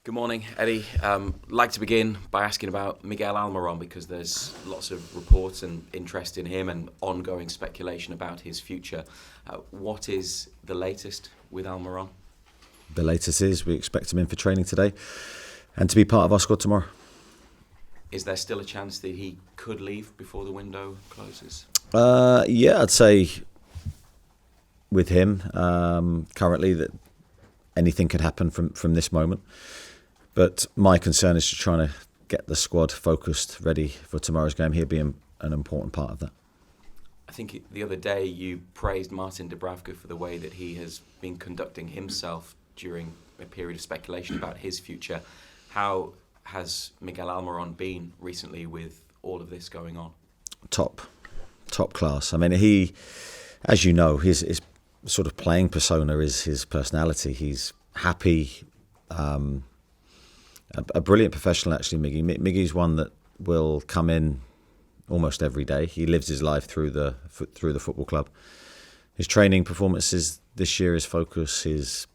Good morning, Eddie. Like to begin by asking about Miguel Almiron because there's lots of reports and interest in him and ongoing speculation about his future. What is the latest with Almiron? The latest is we expect him in for training today and to be part of our squad tomorrow. Is there still a chance that he could leave before the window closes? Yeah, I'd say with him currently that anything could happen from this moment. But my concern is to try to get the squad focused, ready for tomorrow's game. He'll be an important part of that. I think the other day you praised Martin Dubravka for the way that he has been conducting himself during a period of speculation about his future. How has Miguel Almiron been recently with all of this going on? Top class. I mean, he, as you know, his sort of playing persona is his personality. He's happy. A brilliant professional, actually, Miggy. Miggy's one that will come in almost every day. He lives his life through the football club. His training performances this year, his focus, his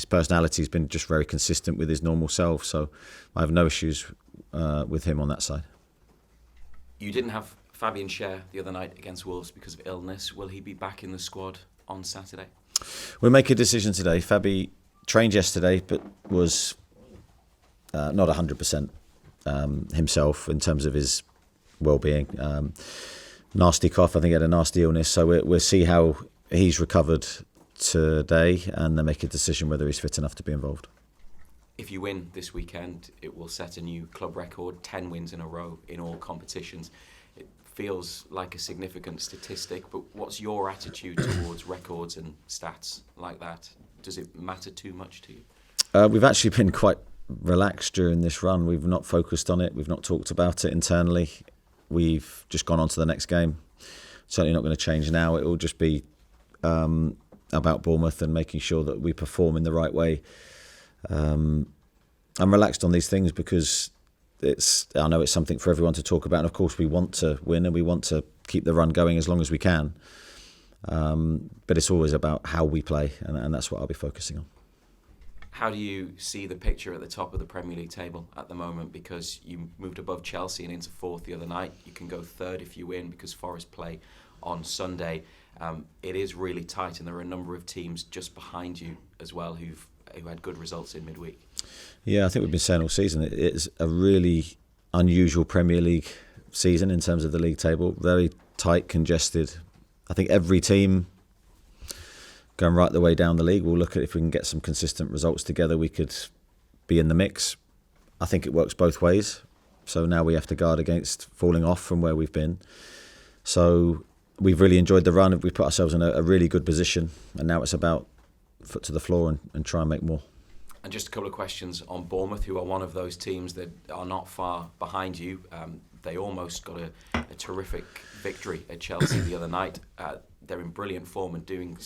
personality has been just very consistent with his normal self. So I have no issues with him on that side. You didn't have Fabian Schär the other night against Wolves because of illness. Will he be back in the squad on Saturday? We'll make a decision today. Fabi trained yesterday, but was not 100% himself in terms of his well-being. Nasty cough, I think he had a nasty illness. So we'll see how he's recovered today and then make a decision whether he's fit enough to be involved. If you win this weekend, it will set a new club record, 10 wins in a row in all competitions. It feels like a significant statistic, but what's your attitude towards records and stats like that? Does it matter too much to you? We've actually been quite relaxed during this run. We've not focused on it. We've not talked about it internally. We've just gone on to the next game. Certainly not going to change now. It will just be about Bournemouth and making sure that we perform in the right way. I'm relaxed on these things because I know it's something for everyone to talk about, and of course we want to win and we want to keep the run going as long as we can. But it's always about how we play, and that's what I'll be focusing on. How do you see the picture at the top of the Premier League table at the moment? Because you moved above Chelsea and into fourth the other night. You can go third if you win because Forest play on Sunday. It is really tight, and there are a number of teams just behind you as well who had good results in midweek. Yeah, I think we've been saying all season it is a really unusual Premier League season in terms of the league table. Very tight, congested. I think every team going right the way down the league, we'll look at if we can get some consistent results together, we could be in the mix. I think it works both ways. So now we have to guard against falling off from where we've been. So we've really enjoyed the run. We've put ourselves in a really good position. And now it's about foot to the floor and try and make more. And just a couple of questions on Bournemouth, who are one of those teams that are not far behind you. They almost got a terrific victory at Chelsea the other night. They're in brilliant form and doing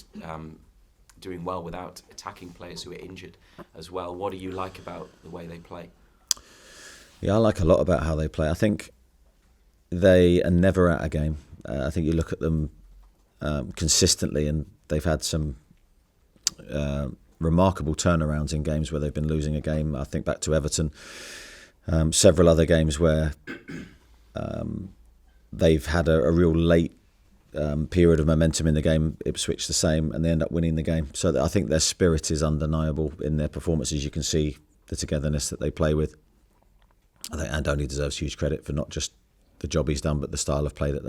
well without attacking players who are injured as well. What do you like about the way they play? Yeah, I like a lot about how they play. I think they are never out of game. I think you look at them consistently, and they've had some remarkable turnarounds in games where they've been losing a game. I think back to Everton, several other games where they've had a real late period of momentum in the game. Ipswich the same, and they end up winning the game. So I think their spirit is undeniable in their performances. You can see the togetherness that they play with. I think Andoni deserves huge credit for not just the job he's done, but the style of play that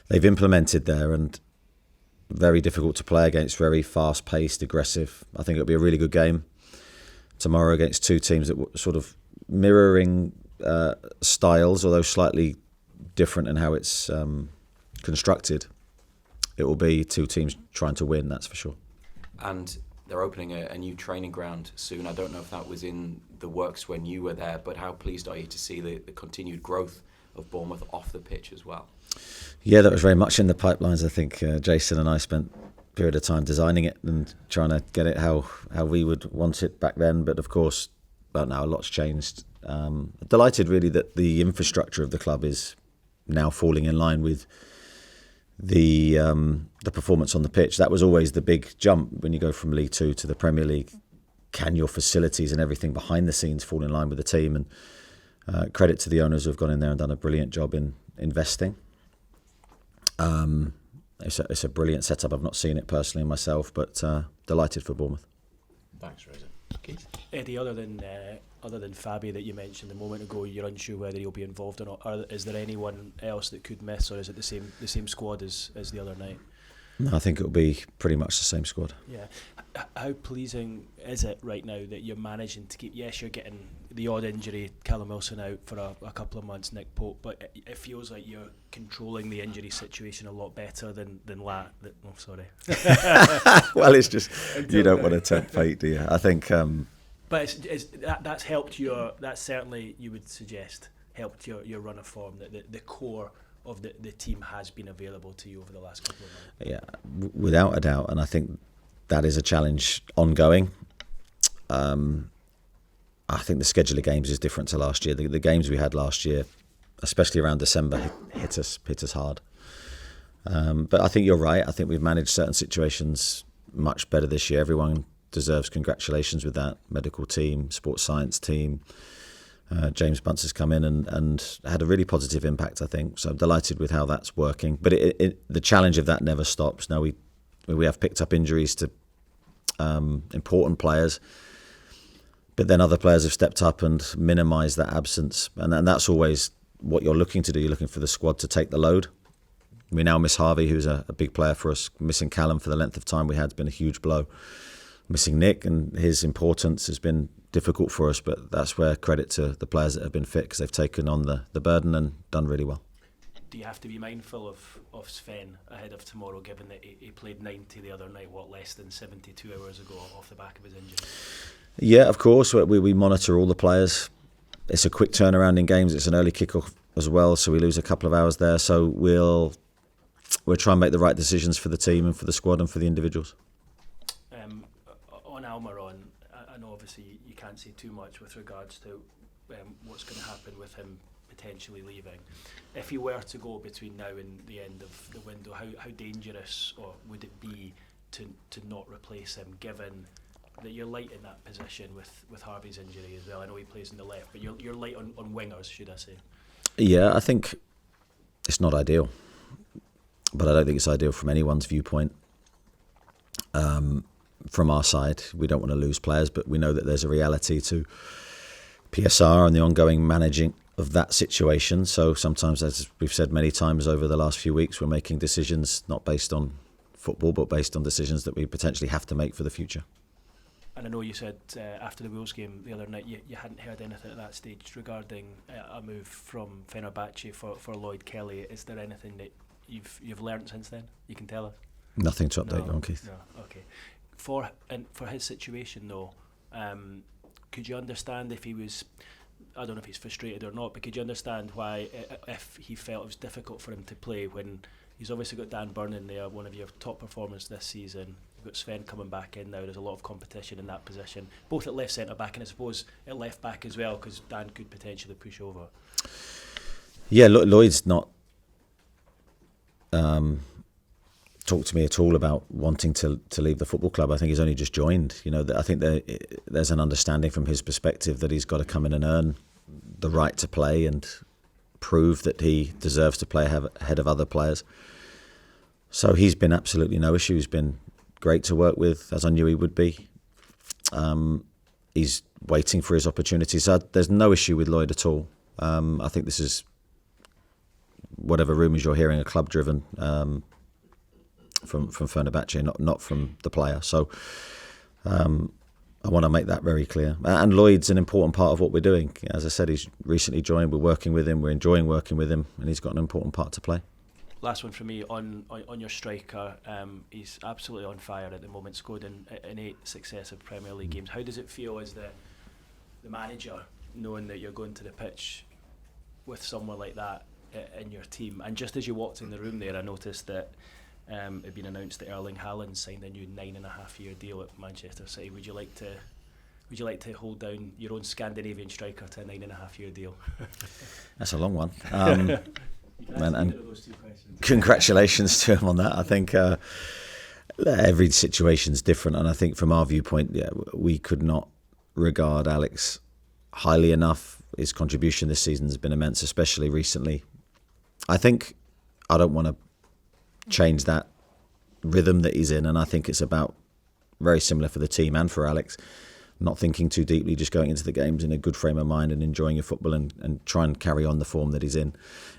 they've implemented there. And very difficult to play against, very fast-paced, aggressive. I think it'll be a really good game tomorrow against two teams that were sort of mirroring styles, although slightly different in how it's constructed. It will be two teams trying to win, that's for sure. And they're opening a new training ground soon. I don't know if that was in the works when you were there, but how pleased are you to see the continued growth of Bournemouth off the pitch as well? Yeah, that was very much in the pipelines. I think Jason and I spent a period of time designing it and trying to get it how we would want it back then. But of course, well, now a lot's changed. Delighted really that the infrastructure of the club is now falling in line with the performance on the pitch. That was always the big jump when you go from League Two to the Premier League. can your facilities and everything behind the scenes fall in line with the team? And credit to the owners who have gone in there and done a brilliant job in investing. It's a brilliant setup. I've not seen it personally myself, but delighted for Bournemouth. Thanks, Rosa. Keith? Eddie, other than Fabi that you mentioned a moment ago, you're unsure whether he'll be involved or not. Is there anyone else that could miss, or is it the same squad as the other night? No, I think it'll be pretty much the same squad. Yeah. How pleasing is it right now that you're managing to keep? Yes, you're getting the odd injury, Callum Wilson out for a couple of months, Nick Pope, but it feels like you're controlling the injury situation a lot better than Oh, sorry. Well, it's just you don't want to tempt fate, do you? I think. But that's helped that's certainly, you would suggest, helped your run of form, that the core of the team has been available to you over the last couple of months. Yeah, without a doubt, and I think that is a challenge ongoing. I think the schedule of games is different to last year. The games we had last year, especially around December, hit us hard. But I think you're right. I think we've managed certain situations much better this year. Everyone deserves congratulations with that. Medical team, sports science team. James Bunce has come in and had a really positive impact, I think. So I'm delighted with how that's working. But the challenge of that never stops. Now we have picked up injuries to important players, but then other players have stepped up and minimised that absence. And that's always what you're looking to do. You're looking for the squad to take the load. We now miss Harvey, who's a big player for us. Missing Callum for the length of time we had has been a huge blow. Missing Nick and his importance has been difficult for us, but that's where credit to the players that have been fit, because they've taken on the burden and done really well. Do you have to be mindful of Sven ahead of tomorrow, given that he played 90 the other night, less than 72 hours ago off the back of his injury? Yeah, of course. We monitor all the players. It's a quick turnaround in games. It's an early kickoff as well, so we lose a couple of hours there. So we'll try and make the right decisions for the team and for the squad and for the individuals. On Almiron, I know obviously you can't say too much with regards to what's going to happen with him potentially leaving. If he were to go between now and the end of the window, how dangerous or would it be to not replace him, given that you're light in that position with Harvey's injury as well? I know he plays on the left, but you're light on wingers, should I say? Yeah, I think it's not ideal, but I don't think it's ideal from anyone's viewpoint. From our side, we don't want to lose players, but we know that there's a reality to PSR and the ongoing managing of that situation. So sometimes, as we've said many times over the last few weeks, we're making decisions not based on football, but based on decisions that we potentially have to make for the future. And I know you said after the Wolves game the other night you hadn't heard anything at that stage regarding a move from Fenerbahce for Lloyd Kelly. Is there anything that you've learnt since then you can tell us? Nothing to update you on, Keith. No, okay. For his situation though, could you understand if he was, I don't know if he's frustrated or not, but could you understand why, if he felt it was difficult for him to play when he's obviously got Dan Burn in there, one of your top performers this season? You've got Sven coming back in now. There's a lot of competition in that position, both at left centre back and I suppose at left back as well, because Dan could potentially push over. Yeah, Lloyd's not talked to me at all about wanting to leave the football club. I think he's only just joined. I think there's an understanding from his perspective that he's got to come in and earn the right to play and prove that he deserves to play ahead of other players. So he's been absolutely no issue. He's been great to work with, as I knew he would be. He's waiting for his opportunity. So there's no issue with Lloyd at all. I think this is, whatever rumours you're hearing, are club-driven from Fenerbahce, not from the player. So I want to make that very clear. And Lloyd's an important part of what we're doing. As I said, he's recently joined. We're working with him. We're enjoying working with him, and he's got an important part to play. Last one for me on your striker. He's absolutely on fire at the moment. Scored in 8 successive Premier League games. How does it feel as the manager, knowing that you're going to the pitch with someone like that in your team? And just as you walked in the room there, I noticed that it had been announced that Erling Haaland signed a new 9.5-year deal at Manchester City. Would you like to hold down your own Scandinavian striker to a 9.5-year deal? That's a long one. And congratulations to him on that. I think Every situation's different, and I think from our viewpoint, we could not regard Alex highly enough. His contribution this season has been immense, especially recently. I think I don't want to change that rhythm that he's in, and I think it's about very similar for the team and for Alex. Not thinking too deeply, just going into the games in a good frame of mind and enjoying your football and try and carry on the form that he's in.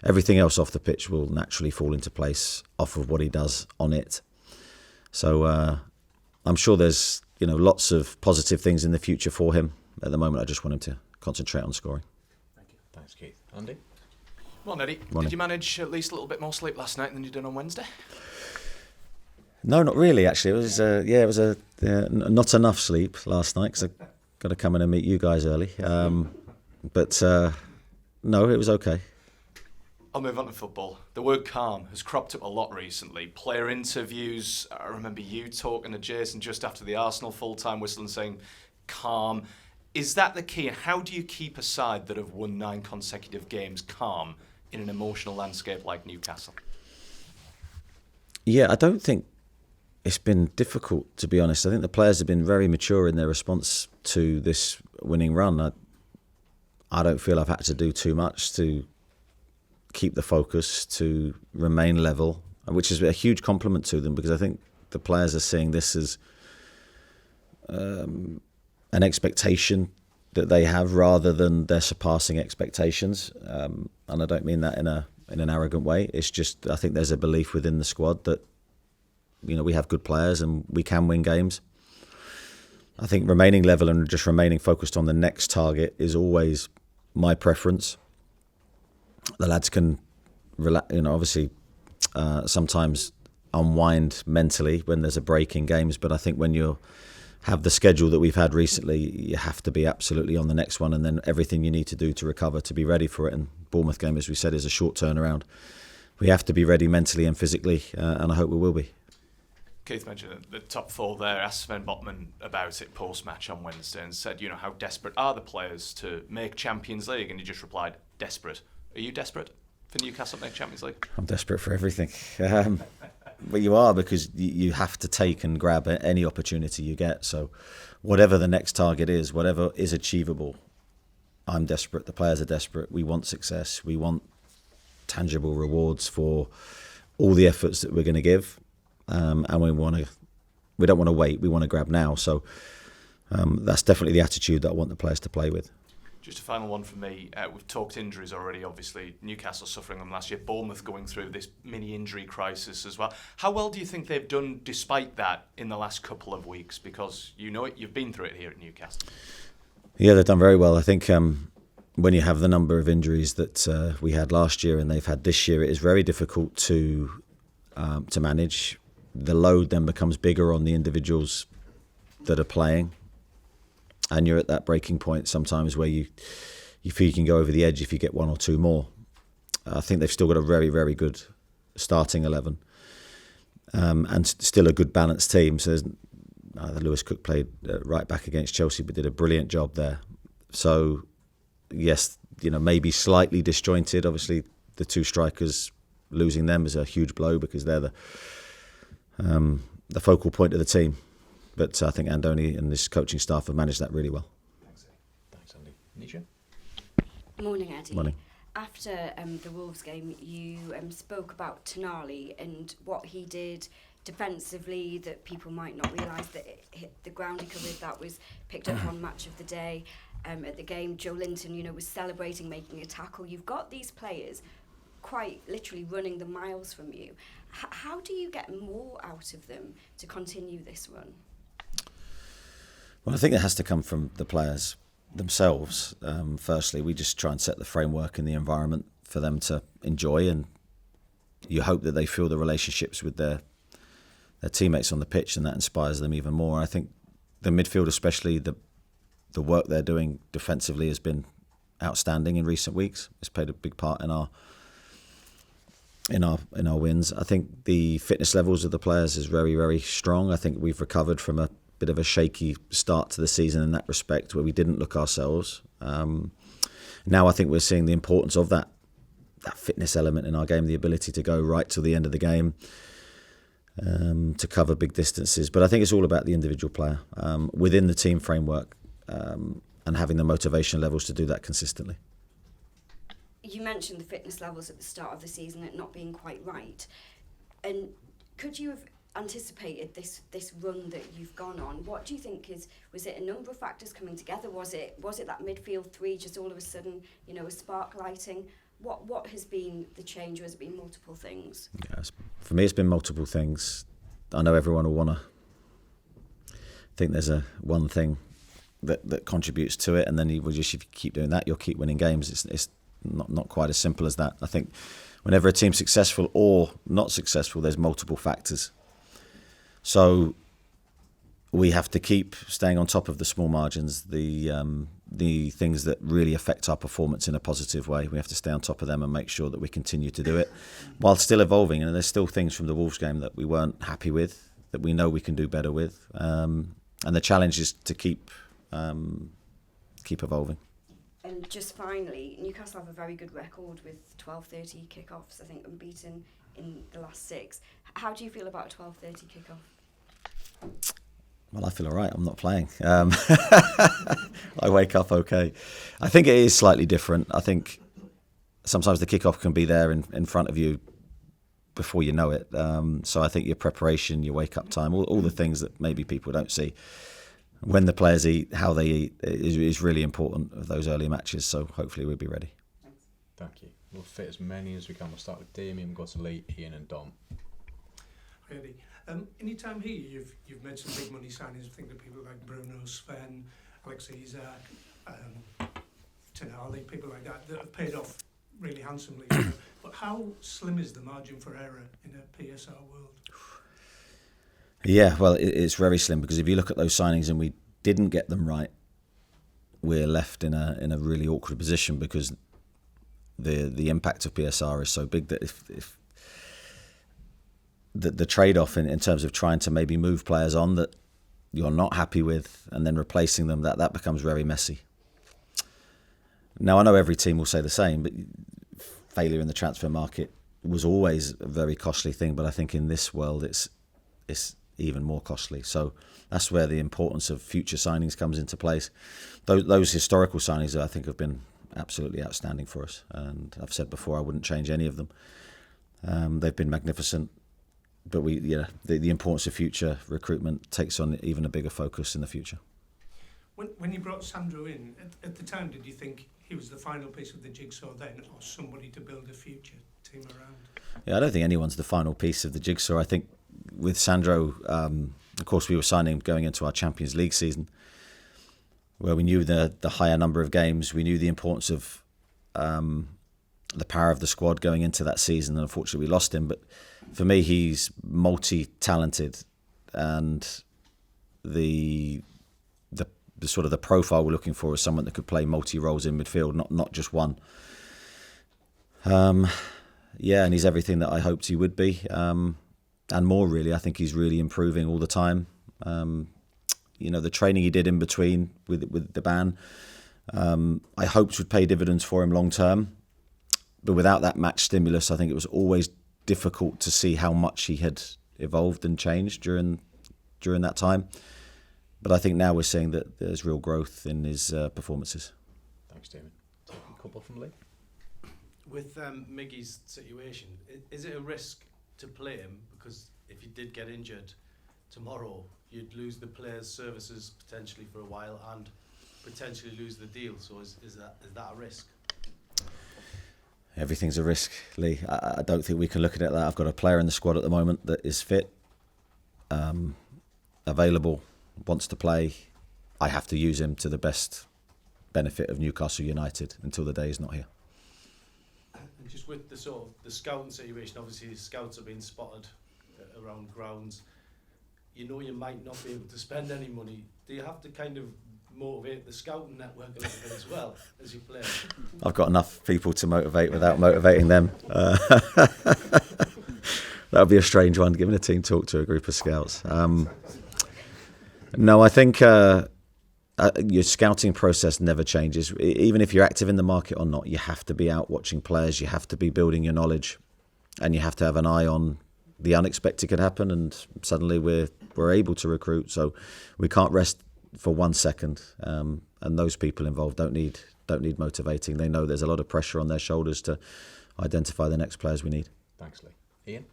Everything else off the pitch will naturally fall into place off of what he does on it. So I'm sure there's lots of positive things in the future for him. At the moment, I just want him to concentrate on scoring. Thank you. Thanks, Keith. Andy? Well, Eddie, did you manage at least a little bit more sleep last night than you did on Wednesday? No, not really. Actually, it was not enough sleep last night because I got to come in and meet you guys early. But no, it was okay. I'll move on to football. The word calm has cropped up a lot recently. Player interviews. I remember you talking to Jason just after the Arsenal full-time whistle and saying calm. Is that the key? And how do you keep a side that have won 9 consecutive games calm in an emotional landscape like Newcastle? Yeah, I don't think it's been difficult, to be honest. I think the players have been very mature in their response to this winning run. I don't feel I've had to do too much to keep the focus, to remain level, which is a huge compliment to them, because I think the players are seeing this as an expectation that they have rather than they're surpassing expectations. And I don't mean that in an arrogant way. It's just, I think there's a belief within the squad that we have good players and we can win games. I think remaining level and just remaining focused on the next target is always my preference. The lads can, obviously sometimes unwind mentally when there's a break in games, but I think when you have the schedule that we've had recently, you have to be absolutely on the next one, and then everything you need to do to recover to be ready for it. And Bournemouth game, as we said, is a short turnaround. We have to be ready mentally and physically, and I hope we will be. Keith mentioned the top 4 there. Asked Sven Botman about it post-match on Wednesday and said, how desperate are the players to make Champions League? And he just replied, desperate. Are you desperate for Newcastle to make Champions League? I'm desperate for everything. But you are, because you have to take and grab any opportunity you get. So whatever the next target is, whatever is achievable, I'm desperate. The players are desperate. We want success. We want tangible rewards for all the efforts that we're going to give. And we don't want to wait. We want to grab now. So that's definitely the attitude that I want the players to play with. Just a final one from me. We've talked injuries already, obviously. Newcastle suffering them last year. Bournemouth going through this mini-injury crisis as well. How well do you think they've done despite that in the last couple of weeks? Because you've been through it here at Newcastle. Yeah, they've done very well. I think when you have the number of injuries that we had last year and they've had this year, it is very difficult to manage. The load then becomes bigger on the individuals that are playing. And you're at that breaking point sometimes where you feel you can go over the edge if you get 1 or 2 more. I think they've still got a very, very good starting 11 and still a good balanced team. So Lewis Cook played right back against Chelsea but did a brilliant job there. So, yes, maybe slightly disjointed. Obviously, the 2 strikers, losing them is a huge blow because they're the focal point of the team. But I think Andoni and his coaching staff have managed that really well. Thanks, Andy. Nisha? Morning, Eddie. Morning. After the Wolves game, you spoke about Tonali and what he did defensively that people might not realise that it hit the ground he covered. That was picked up on Match of the Day. At the game, Joe Linton, was celebrating, making a tackle. You've got these players quite literally running the miles from you. How do you get more out of them to continue this run? Well, I think it has to come from the players themselves. Firstly, we just try and set the framework and the environment for them to enjoy, and you hope that they feel the relationships with their teammates on the pitch, and that inspires them even more. I think the midfield, especially the work they're doing defensively, has been outstanding in recent weeks. It's played a big part in our wins. I think the fitness levels of the players is very, very strong. I think we've recovered from a bit of a shaky start to the season in that respect, where we didn't look ourselves. Now I think we're seeing the importance of that fitness element in our game, the ability to go right till the end of the game. to cover big distances. But I think it's all about the individual player within the team framework and having the motivation levels to do that consistently. You mentioned the fitness levels at the start of the season it not being quite right, and could you have anticipated this run that you've gone on? What do you think was it a number of factors coming together? Was it that midfield three just all of a sudden, a spark lighting? What has been the change, or has it been multiple things? Yes, for me, it's been multiple things. I know everyone will want to think there's one thing that contributes to it, and then if you keep doing that, you'll keep winning games. It's not quite as simple as that. I think whenever a team's successful or not successful, there's multiple factors. So we have to keep staying on top of the small margins, the things that really affect our performance in a positive way. We have to stay on top of them and make sure that we continue to do it while still evolving. And there's still things from the Wolves game that we weren't happy with, that we know we can do better with. And the challenge is to keep evolving. And just finally, Newcastle have a very good record with 12:30 kickoffs. I think unbeaten in the last 6. How do you feel about a 12:30 kickoff? Well, I feel all right. I'm not playing. I wake up okay. I think it is slightly different. I think sometimes the kickoff can be there in front of you before you know it. So I think your preparation, your wake up time, all the things that maybe people don't see. When the players eat, how they eat is really important of those early matches. So hopefully we'll be ready. Thank you. We'll fit as many as we can. We'll start with Damien, we'll go to Lee, Ian and Dom. Really. Any time here, you've made some big money signings. I think of people like Bruno, Sven, Alex Isak, Tonali, people like that have paid off really handsomely. But how slim is the margin for error in a PSR world? Yeah, well, it's very slim, because if you look at those signings and we didn't get them right, we're left in a really awkward position, because the impact of PSR is so big that if the trade-off in terms of trying to maybe move players on that you're not happy with and then replacing them, that becomes very messy. Now, I know every team will say the same, but failure in the transfer market was always a very costly thing, but I think in this world it's even more costly. So that's where the importance of future signings comes into place. Those historical signings, I think, have been absolutely outstanding for us, and I've said before I wouldn't change any of them. They've been magnificent, but the importance of future recruitment takes on even a bigger focus in the future. When you brought Sandro in, at the time, did you think he was the final piece of the jigsaw then, or somebody to build a future team around? Yeah, I don't think anyone's the final piece of the jigsaw. I think with Sandro, of course, we were signing going into our Champions League season, where we knew the higher number of games. We knew the importance of the power of the squad going into that season, and unfortunately we lost him. But for me, he's multi-talented, and the sort of the profile we're looking for is someone that could play multi-roles in midfield, not just one. And he's everything that I hoped he would be, and more really. I think he's really improving all the time. The training he did in between with the ban, I hoped would pay dividends for him long term. But without that match stimulus, I think it was always difficult to see how much he had evolved and changed during that time. But I think now we're seeing that there's real growth in his performances. Thanks, Damien. A couple from Lee. With Miggy's situation, is it a risk to play him? Because if he did get injured tomorrow, you'd lose the player's services potentially for a while and potentially lose the deal. So is that a risk? Everything's a risk, Lee. I don't think we can look at it that. I've got a player in the squad at the moment that is fit, available, wants to play. I have to use him to the best benefit of Newcastle United until the day he's not here. And just with the scouting situation, obviously scouts are being spotted around grounds. You might not be able to spend any money. Do you have to kind of motivate the scouting network a little bit as well as you play? I've got enough people to motivate without motivating them. That would be a strange one, giving a team talk to a group of scouts. No, I think your scouting process never changes. Even if you're active in the market or not, you have to be out watching players, you have to be building your knowledge, and you have to have an eye on the unexpected could happen, and suddenly we're able to recruit. So we can't rest for 1 second. And those people involved don't need motivating. They know there's a lot of pressure on their shoulders to identify the next players we need. Thanks, Lee. Ian?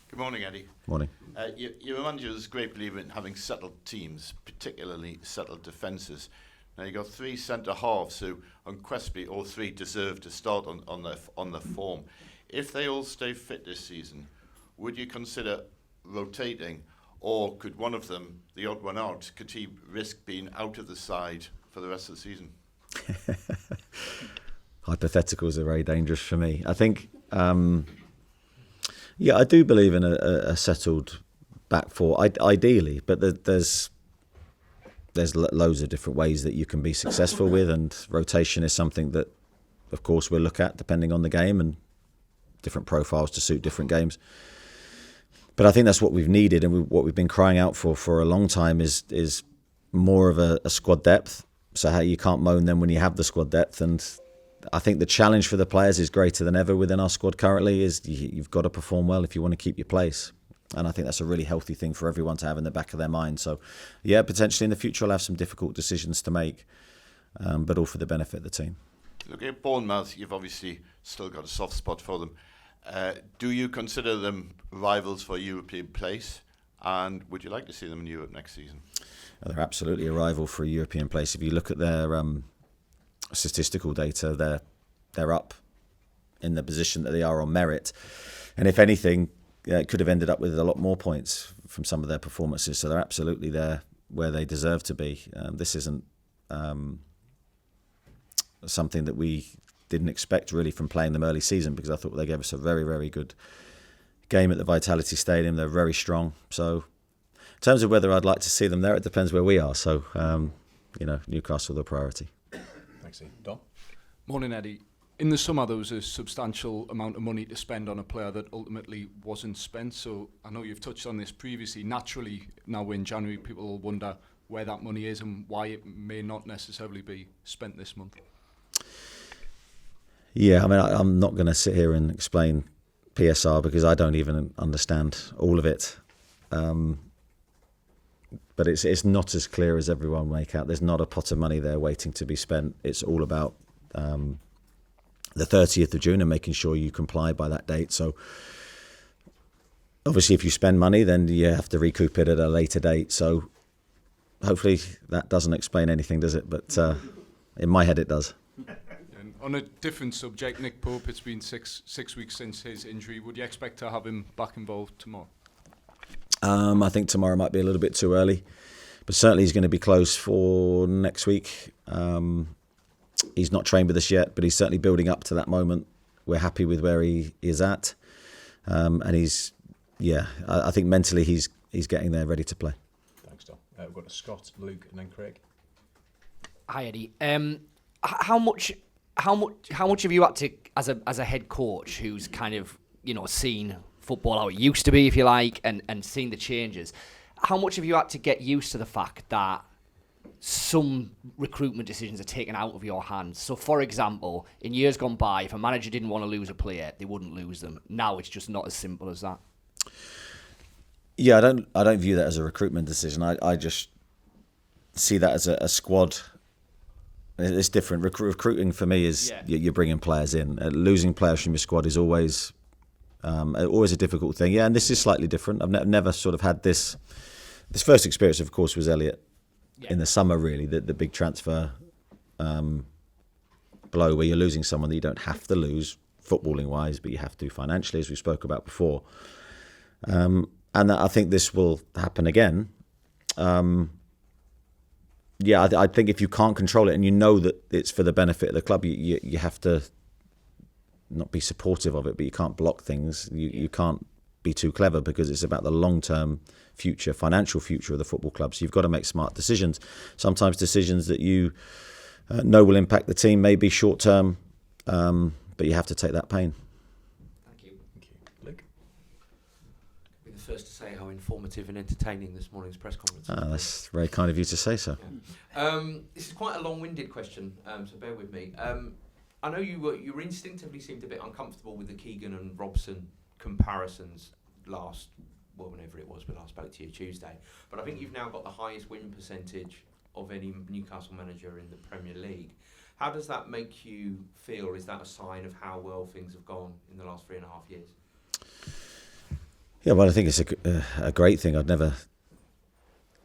Good morning, Eddie. Morning. You're a manager who's a great believer in having settled teams, particularly settled defences. Now you've got 3 centre halves who, unquestionably, all 3 deserve to start on their form. If they all stay fit this season, would you consider rotating, or could one of them, the odd one out, could he risk being out of the side for the rest of the season? Hypotheticals are very dangerous for me. I think, I do believe in a settled back four, ideally, but there's loads of different ways that you can be successful with, and rotation is something that, of course, we'll look at depending on the game and different profiles to suit different games. But I think that's what we've needed, and what we've been crying out for a long time is more of a squad depth. So how you can't moan then when you have the squad depth. And I think the challenge for the players is greater than ever within our squad currently. Is you've got to perform well if you want to keep your place. And I think that's a really healthy thing for everyone to have in the back of their mind. So, yeah, potentially in the future I'll have some difficult decisions to make, but all for the benefit of the team. Look at Bournemouth, you've obviously still got a soft spot for them. Do you consider them rivals for a European place? And would you like to see them in Europe next season? They're absolutely a rival for a European place. If you look at their statistical data, they're up in the position that they are on merit. And if anything, it could have ended up with a lot more points from some of their performances. So they're absolutely there where they deserve to be. This isn't something that we didn't expect really from playing them early season, because I thought they gave us a very, very good game at the Vitality Stadium. They're very strong. So in terms of whether I'd like to see them there, it depends where we are. So, Newcastle the priority. Thanks, Ian. Don? Morning, Eddie. In the summer, there was a substantial amount of money to spend on a player that ultimately wasn't spent. So I know you've touched on this previously. Naturally, now in January, people will wonder where that money is and why it may not necessarily be spent this month. Yeah, I mean, I'm not going to sit here and explain PSR because I don't even understand all of it. But it's not as clear as everyone make out. There's not a pot of money there waiting to be spent. It's all about the 30th of June and making sure you comply by that date. So obviously if you spend money, then you have to recoup it at a later date. So hopefully that doesn't explain anything, does it? But in my head it does. And on a different subject, Nick Pope, it's been six weeks since his injury. Would you expect to have him back involved tomorrow? I think tomorrow might be a little bit too early, but certainly he's going to be close for next week. He's not trained with us yet, but he's certainly building up to that moment. We're happy with where he is at, and I think mentally he's getting there, ready to play. Thanks, Don. We've got Scott, Luke, and then Craig. Hi, Eddie. How much have you had to, as a head coach who's kind of seen football how it used to be, if you like, and seen the changes, how much have you had to get used to the fact that some recruitment decisions are taken out of your hands? So, for example, in years gone by, if a manager didn't want to lose a player, they wouldn't lose them. Now it's just not as simple as that. Yeah, I don't view that as a recruitment decision. I just see that as a squad. It's different. Recruiting for me is you're bringing players in. Losing players from your squad is always a difficult thing. Yeah, and this is slightly different. I've never sort of had this. This first experience, of course, was Elliot in the summer. Really, the big transfer blow where you're losing someone that you don't have to lose footballing wise, but you have to financially, as we spoke about before. And I think this will happen again. I think if you can't control it and you know that it's for the benefit of the club, you have to not be supportive of it, but you can't block things. You can't be too clever because it's about the long-term future, financial future of the football club. So you've got to make smart decisions. Sometimes decisions that you know will impact the team may be short-term, but you have to take that pain. Thank you. Luke? I'll be the first to say how informative and entertaining this morning's press conference. That's very kind of you to say so. Yeah. This is quite a long-winded question, so bear with me. I know you instinctively seemed a bit uncomfortable with the Keegan and Robson comparisons. whenever it was we last spoke to you, Tuesday. But I think you've now got the highest win percentage of any Newcastle manager in the Premier League. How does that make you feel? Is that a sign of how well things have gone in the last 3.5 years? Yeah, well, I think it's a great thing. I'd never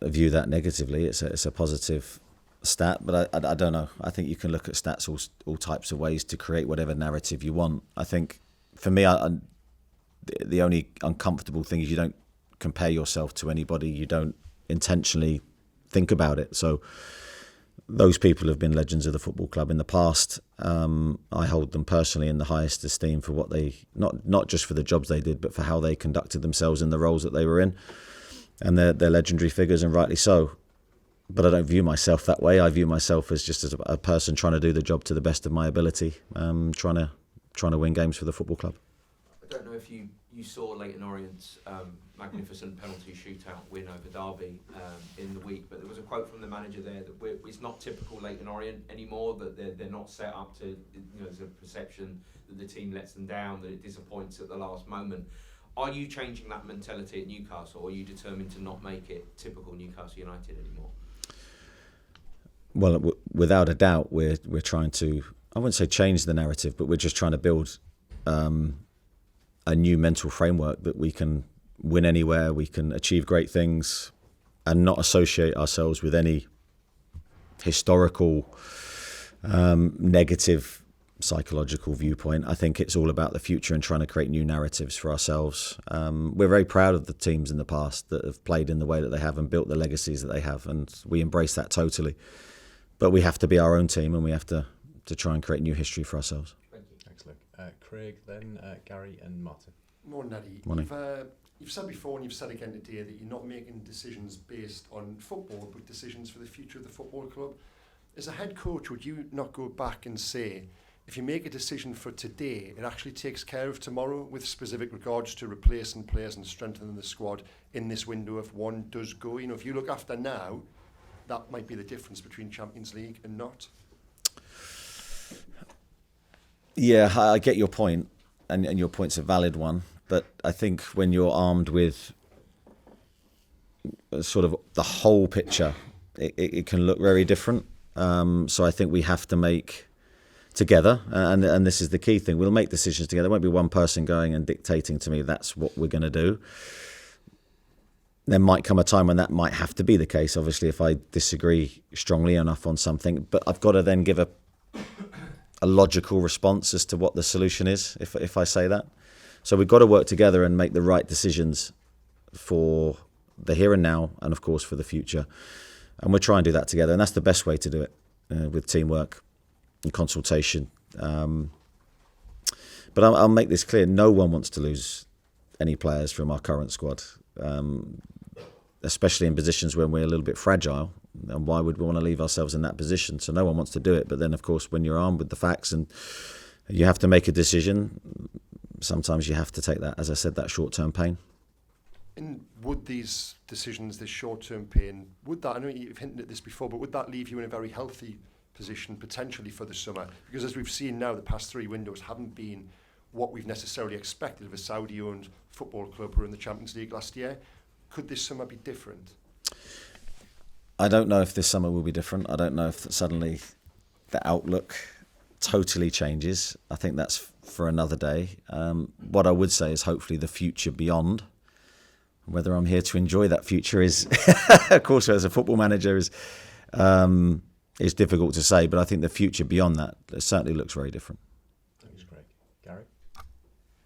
view that negatively. It's a positive stat, but I don't know. I think you can look at stats all types of ways to create whatever narrative you want. I think for me, the only uncomfortable thing is you don't compare yourself to anybody. You don't intentionally think about it. So those people have been legends of the football club in the past. I hold them personally in the highest esteem for what they, not just for the jobs they did, but for how they conducted themselves in the roles that they were in. And they're legendary figures, and rightly so. But I don't view myself that way. I view myself as just as a person trying to do the job to the best of my ability, trying to win games for the football club. I don't know if you saw Leyton Orient's magnificent penalty shootout win over Derby in the week, but there was a quote from the manager there that it's not typical Leyton Orient anymore, that they're not set up to, there's a perception that the team lets them down, that it disappoints at the last moment. Are you changing that mentality at Newcastle, or are you determined to not make it typical Newcastle United anymore? Well, without a doubt, we're trying to, I wouldn't say change the narrative, but we're just trying to build a new mental framework that we can win anywhere, we can achieve great things, and not associate ourselves with any historical negative psychological viewpoint. I think it's all about the future and trying to create new narratives for ourselves. We're very proud of the teams in the past that have played in the way that they have and built the legacies that they have, and we embrace that totally. But we have to be our own team, and we have to try and create new history for ourselves. Thank you. Thanks, Luke. Craig, then Gary and Martin. Morning, Eddie. Morning. You've said before and you've said again today that you're not making decisions based on football, but decisions for the future of the football club. As a head coach, would you not go back and say, if you make a decision for today, it actually takes care of tomorrow with specific regards to replacing players and strengthening the squad in this window if one does go? If you look after now, that might be the difference between Champions League and not. Yeah, I get your point, and your point's a valid one. But I think when you're armed with sort of the whole picture, it can look very different. So I think we have to make together, and this is the key thing, we'll make decisions together. There won't be one person going and dictating to me that's what we're going to do. There might come a time when that might have to be the case, obviously, if I disagree strongly enough on something. But I've got to then give a logical response as to what the solution is, if I say that. So we've got to work together and make the right decisions for the here and now, and of course for the future. And we'll try and do that together, and that's the best way to do it, with teamwork and consultation. But I'll make this clear: no one wants to lose any players from our current squad, especially in positions when we're a little bit fragile. And why would we want to leave ourselves in that position? So no one wants to do it. But then, of course, when you're armed with the facts and you have to make a decision, sometimes you have to take that, as I said, that short-term pain. And would these decisions, this short-term pain, would that, I know you've hinted at this before, but would that leave you in a very healthy position potentially for the summer? Because as we've seen now, the past three windows haven't been what we've necessarily expected of a Saudi-owned football club who were in the Champions League last year. Could this summer be different? I don't know if this summer will be different. I don't know if suddenly the outlook totally changes. I think that's for another day. What I would say is hopefully the future beyond. Whether I'm here to enjoy that future is, of course, as a football manager, is difficult to say. But I think the future beyond that certainly looks very different. Thanks, Craig. Gary?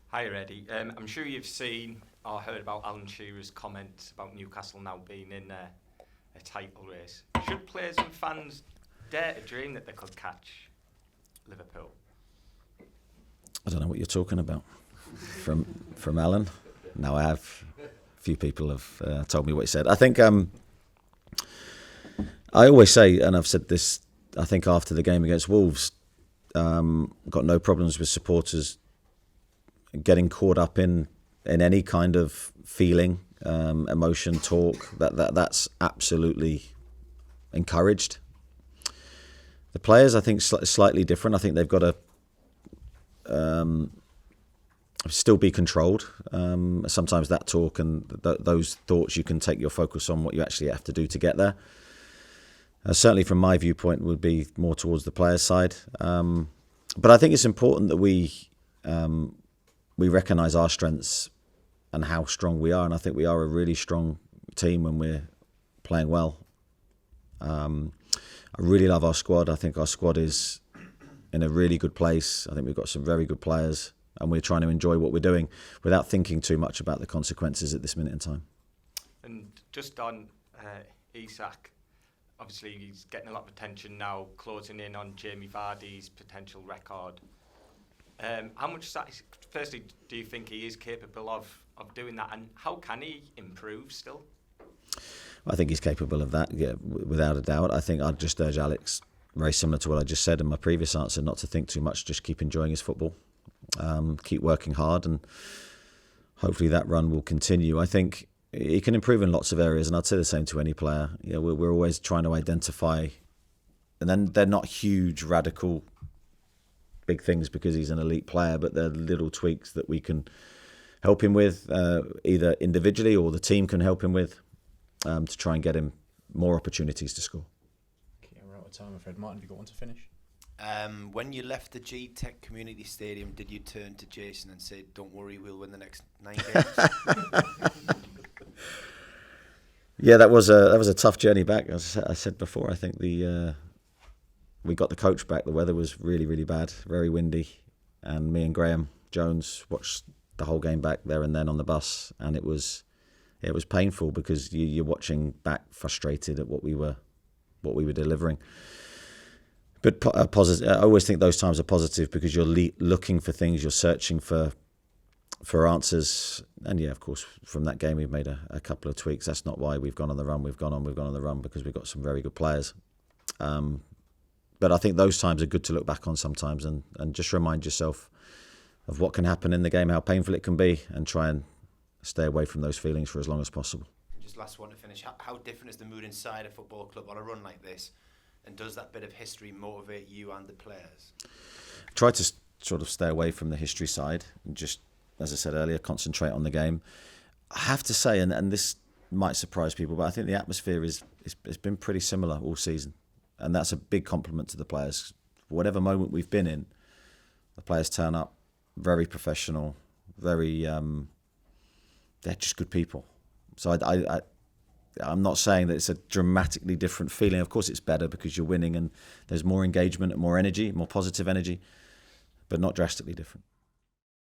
Hi, Eddie. I'm sure you've seen or heard about Alan Shearer's comments about Newcastle now being in a title race. Should players and fans dare to dream that they could catch Liverpool? I don't know what you're talking about. From Alan? No, I have. A few people have told me what he said. I think I always say, and I've said this, I think after the game against Wolves, got no problems with supporters getting caught up in any kind of feeling, emotion, talk. That's absolutely encouraged. The players, I think, slightly different. I think they've got to still be controlled. Sometimes that talk and those thoughts, you can take your focus on what you actually have to do to get there. Certainly from my viewpoint would be more towards the players' side. But I think it's important that we recognise our strengths and how strong we are. And I think we are a really strong team when we're playing well. I really love our squad. I think our squad is in a really good place. I think we've got some very good players, and we're trying to enjoy what we're doing without thinking too much about the consequences at this minute in time. And just on Isak, obviously he's getting a lot of attention now, closing in on Jamie Vardy's potential record. How much, firstly, do you think he is capable of doing that, and how can he improve still? I think he's capable of that, yeah, without a doubt. I think I'd just urge Alex, very similar to what I just said in my previous answer, not to think too much, just keep enjoying his football, keep working hard, and hopefully that run will continue. I think he can improve in lots of areas, and I'd say the same to any player. You know, we're always trying to identify, and then they're not huge, radical, big things because he's an elite player, but they're little tweaks that we can help him with, either individually or the team can help him with, to try and get him more opportunities to score. Okay, we're out of time, I'm afraid. Martin, have you got one to finish? When you left the G-Tech Community Stadium, did you turn to Jason and say, "Don't worry, we'll win the next 9 games"? Yeah, that was a tough journey back. As I said before, I think we got the coach back. The weather was really, really bad, very windy, and me and Graham Jones watched the whole game back there and then on the bus, and it was painful because you're watching back, frustrated at what we were delivering. But positive. I always think those times are positive because you're looking for things, you're searching for answers, and yeah, of course, from that game we've made a couple of tweaks. That's not why we've gone on the run. We've gone on the run because we've got some very good players. But I think those times are good to look back on sometimes and just remind yourself of what can happen in the game, how painful it can be, and try and stay away from those feelings for as long as possible. Just last one to finish. How different is the mood inside a football club on a run like this? And does that bit of history motivate you and the players? Try to sort of stay away from the history side and just, as I said earlier, concentrate on the game. I have to say, and this might surprise people, but I think the atmosphere it's been pretty similar all season. And that's a big compliment to the players. Whatever moment we've been in, the players turn up, very professional, very... they're just good people. So I'm not saying that it's a dramatically different feeling. Of course it's better because you're winning and there's more engagement and more energy, more positive energy, but not drastically different.